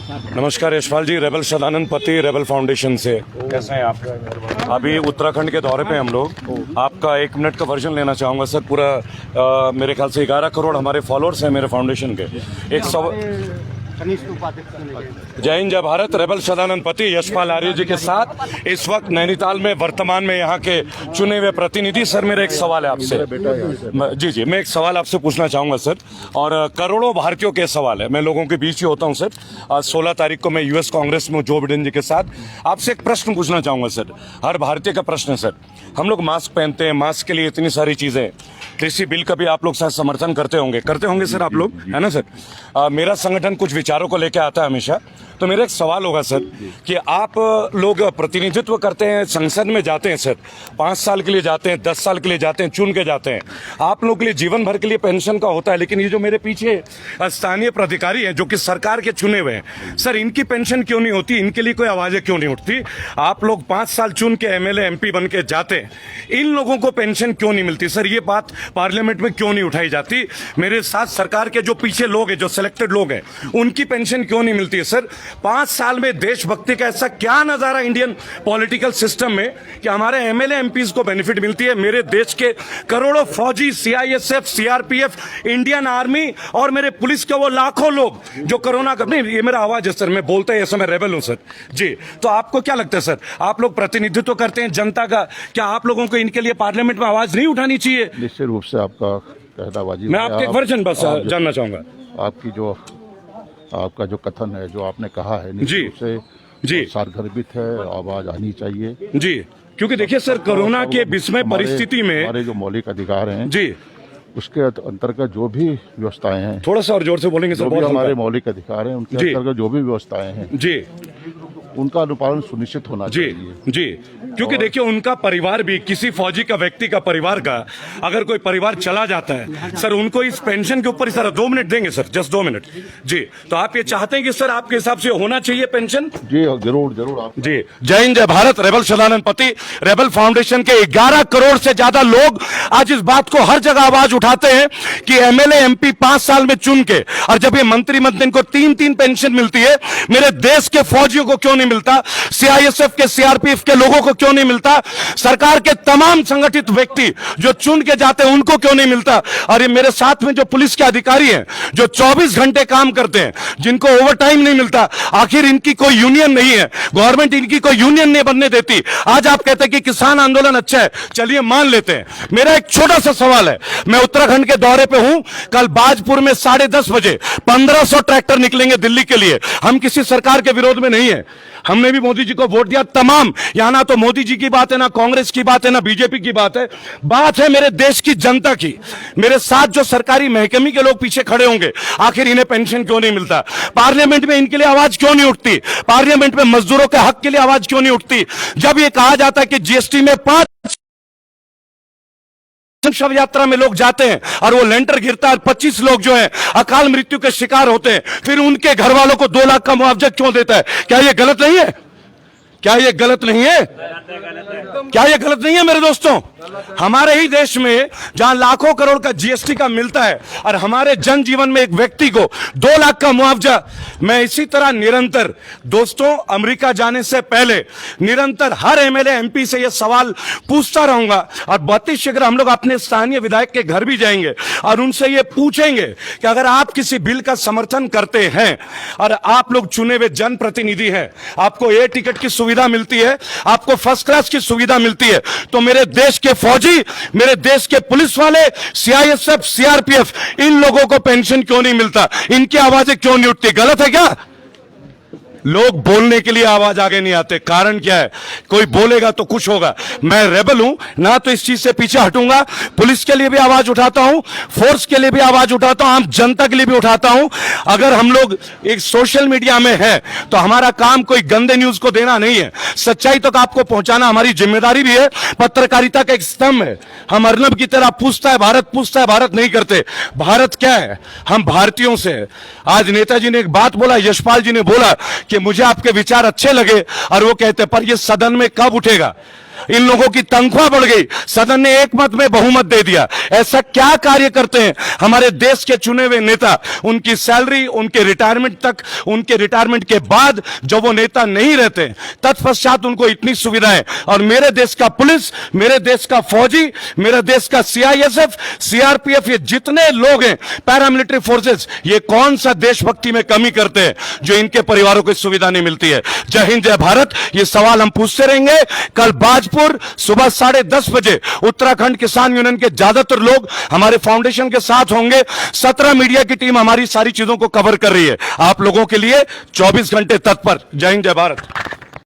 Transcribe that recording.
नमस्कार यशपाल जी, रेबल सदानंद पति, rebel foundation से। कैसे हैं आप? अभी उत्तराखंड के दौरे पे हम लोग। आपका 1 मिनट का वर्जन लेना चाहूँगा सर। पूरा मेरे ख्याल से 11 करोड़ हमारे फॉलोअर्स हैं मेरे फाउंडेशन के। जय हिंद जय भारत। रेबल सदानंद पति यशपाल आर्य जी के साथ इस वक्त नैनीताल में वर्तमान में यहाँ के चुने हुए प्रतिनिधि। सर मेरा एक सवाल है आपसे। जी, मैं एक सवाल आपसे पूछना चाहूँगा सर, और करोड़ों भारतीयों के सवाल है। मैं लोगों के बीच ही होता हूँ सर। आज 16 तारीख को मैं यूएस कांग्रेस में जो बिडेन जी के साथ आपसे एक प्रश्न पूछना चाहूँगा सर। हर भारतीय का प्रश्न है सर। हम लोग मास्क पहनते हैं, मास्क के लिए इतनी सारी चीज़ें। कृषि बिल का भी आप लोग शायद समर्थन करते होंगे सर आप लोग, है ना सर? मेरा संगठन कुछ विचारों को लेकर आता है हमेशा। तो मेरा एक सवाल होगा सर कि आप लोग प्रतिनिधित्व करते हैं, संसद में जाते हैं सर, 5 साल के लिए जाते हैं, 10 साल के लिए जाते हैं, चुन के जाते हैं। आप लोग के लिए जीवन भर के लिए पेंशन का होता है, लेकिन ये जो मेरे पीछे स्थानीय प्राधिकारी हैं जो कि सरकार के चुने हुए हैं सर, इनकी पेंशन क्यों नहीं होती? इनके लिए कोई आवाजें क्यों नहीं उठती? आप लोग 5 साल चुन के एमएलए एमपी बन के जाते हैं, इन लोगों को पेंशन क्यों नहीं मिलती सर? ये बात पार्लियामेंट में क्यों नहीं उठाई जाती? मेरे साथ सरकार के जो पीछे लोग हैं, जो सिलेक्टेड लोग हैं, उनकी पेंशन क्यों नहीं मिलती है सर? 5 साल में देशभक्ति का ऐसा क्या नजारा इंडियन पॉलिटिकल सिस्टम में कि हमारे एमएलए एमपीज को बेनिफिट मिलती है? मेरे देश के करोड़ों फौजी, सीआईएसएफ, सीआरपीएफ, इंडियन आर्मी और मेरे पुलिस के वो लाखों लोग जो कोरोना का, नहीं ये मेरा आवाज है सर, मैं बोलता है ऐसा, मैं रेबल हूं सर जी। तो आपको क्या लगता है सर, आप लोग प्रतिनिधित्व करते हैं जनता का, क्या आप लोगों को इनके लिए पार्लियामेंट में आवाज नहीं उठानी चाहिए? निश्चित रूप से आपका कहनाबाजी। मैं आपके एक वर्जन बस जानना चाहूंगा। आपका जो कथन है, जो आपने कहा है, निश्चित रूप से जी सारगर्भित है, आवाज आनी चाहिए जी। क्योंकि देखिए सर, कोरोना के विस्मय परिस्थिति में हमारे जो मौलिक अधिकार हैं जी, उसके अंतर्गत जो भी व्यवस्थाएं हैं, थोड़ा सा और जोर से बोलेंगे सर। जो भी हमारे मौलिक अधिकार हैं उनके अंतर्गत जो भी व्यवस्थाएं हैं जी, उनका अनुपालन सुनिश्चित होना चाहिए जी। क्योंकि देखिए, उनका परिवार भी, किसी फौजी का, व्यक्ति का परिवार का अगर कोई परिवार चला जाता है सर, उनको इस पेंशन के ऊपर सर 2 मिनट देंगे सर, जस्ट 2 मिनट जी। तो आप ये चाहते हैं कि सर आपके हिसाब से होना चाहिए पेंशन? जी जरूर आप जी। जय हिंद जय भारत। रेबल सदानंद पति, रेबल फाउंडेशन के 11 करोड़ से ज्यादा लोग आज इस बात को हर जगह आवाज उठाते हैं कि एमएलए एमपी 5 साल में चुन के, और जब ये मंत्रिमंडल इनको 3-3 पेंशन मिलती है, मेरे देश के फौजियों को क्यों नहीं मिलता? सीआईएसएफ के, सीआरपीएफ के लोगों को क्यों नहीं मिलता? सरकार के तमाम संगठित व्यक्ति जो चुन के जाते हैं उनको क्यों नहीं मिलता? और ये मेरे साथ में जो पुलिस के अधिकारी हैं जो 24 घंटे काम करते हैं, जिनको ओवर टाइम नहीं मिलता, आखिर इनकी कोई यूनियन नहीं है, गवर्नमेंट इनकी कोई यूनियन नहीं बनने देती। आज आप कहते हैं कि किसान आंदोलन अच्छा है, चलिए मान लेते हैं। मेरा एक छोटा सा सवाल है, मैं उत्तराखंड के दौरे पे हूं, कल बाजपुर में 10:30 बजे 1500 ट्रैक्टर निकलेंगे दिल्ली के लिए। हम किसी सरकार के विरोध में नहीं है, हमने भी मोदी जी को वोट दिया। तमाम यहां ना तो मोदी जी की बात है, ना कांग्रेस की बात है, ना बीजेपी की बात है मेरे देश की जनता की। मेरे साथ जो सरकारी महकमे के लोग पीछे खड़े होंगे, आखिर इन्हें पेंशन क्यों नहीं मिलता? पार्लियामेंट में इनके लिए आवाज क्यों नहीं उठती? पार्लियामेंट में मजदूरों के हक के लिए आवाज क्यों नहीं उठती? जब ये कहा जाता है कि जीएसटी में 5 शव यात्रा में लोग जाते हैं और वो लेंटर गिरता है, 25 लोग जो है अकाल मृत्यु के शिकार होते हैं, फिर उनके घर वालों को 2 लाख का मुआवजा क्यों देता है? क्या ये गलत नहीं है? क्या ये गलत नहीं है? क्या ये गलत नहीं है मेरे दोस्तों? हमारे ही देश में जहां लाखों करोड़ का जीएसटी का मिलता है और हमारे जनजीवन में एक व्यक्ति को 2 लाख का मुआवजा, मैं इसी तरह निरंतर दोस्तों अमेरिका जाने से पहले निरंतर हर एमएलए एमपी से यह सवाल पूछता रहूंगा। और बहुत ही शीघ्र हम लोग अपने स्थानीय विधायक के घर भी जाएंगे और उनसे ये पूछेंगे कि अगर आप किसी बिल का समर्थन करते हैं और आप लोग चुने हुए जनप्रतिनिधि हैं, आपको ए टिकट की सुविधा मिलती है, आपको फर्स्ट क्लास की सुविधा मिलती है, तो मेरे देश के फौजी, मेरे देश के पुलिस वाले, सीआईएसएफ, सीआरपीएफ, इन लोगों को पेंशन क्यों नहीं मिलता? इनकी आवाजें क्यों नहीं उठती? गलत है क्या? लोग बोलने के लिए आवाज आगे नहीं आते, कारण क्या है? कोई बोलेगा तो कुछ होगा। मैं रेबल हूं ना, तो इस चीज से पीछे हटूंगा। पुलिस के लिए भी आवाज उठाता हूं, फोर्स के लिए भी आवाज उठाता हूं, आम जनता के लिए भी उठाता हूं। अगर हम लोग एक सोशल मीडिया में है तो हमारा काम कोई गंदे न्यूज को देना नहीं है, सच्चाई तक आपको पहुंचाना हमारी जिम्मेदारी भी है। पत्रकारिता का एक स्तंभ है। हम अर्नब की तरह पूछता है भारत नहीं करते। भारत क्या है? हम भारतीयों से है। आज नेताजी ने एक बात बोला, यशपाल जी ने बोला कि मुझे आपके विचार अच्छे लगे, और वो कहते पर ये सदन में कब उठेगा? इन लोगों की तनख्वाह बढ़ गई, सदन ने एक मत में बहुमत दे दिया। ऐसा क्या कार्य करते हैं हमारे देश के चुने हुए नेता? उनकी सैलरी, उनके रिटायरमेंट तक, उनके रिटायरमेंट के बाद जब वो नेता नहीं रहते, तत्पश्चात उनको इतनी सुविधाएं। और मेरे देश का पुलिस, मेरे देश का फौजी, मेरे देश का सीआईएसएफ, सीआरपीएफ, ये जितने लोग हैं पैरामिलिट्री फोर्सेस, ये कौन सा देशभक्ति में कमी करते हैं जो इनके परिवारों को सुविधा नहीं मिलती है? जय हिंद, जय भारत। ये सवाल हम पूछते रहेंगे। कल बाजपुर सुबह 10:30 बजे उत्तराखंड किसान यूनियन के ज्यादातर लोग हमारे फाउंडेशन के साथ होंगे। 17 मीडिया की टीम हमारी सारी चीजों को कवर कर रही है, आप लोगों के लिए 24 घंटे तत्पर। जय हिंद, जय भारत।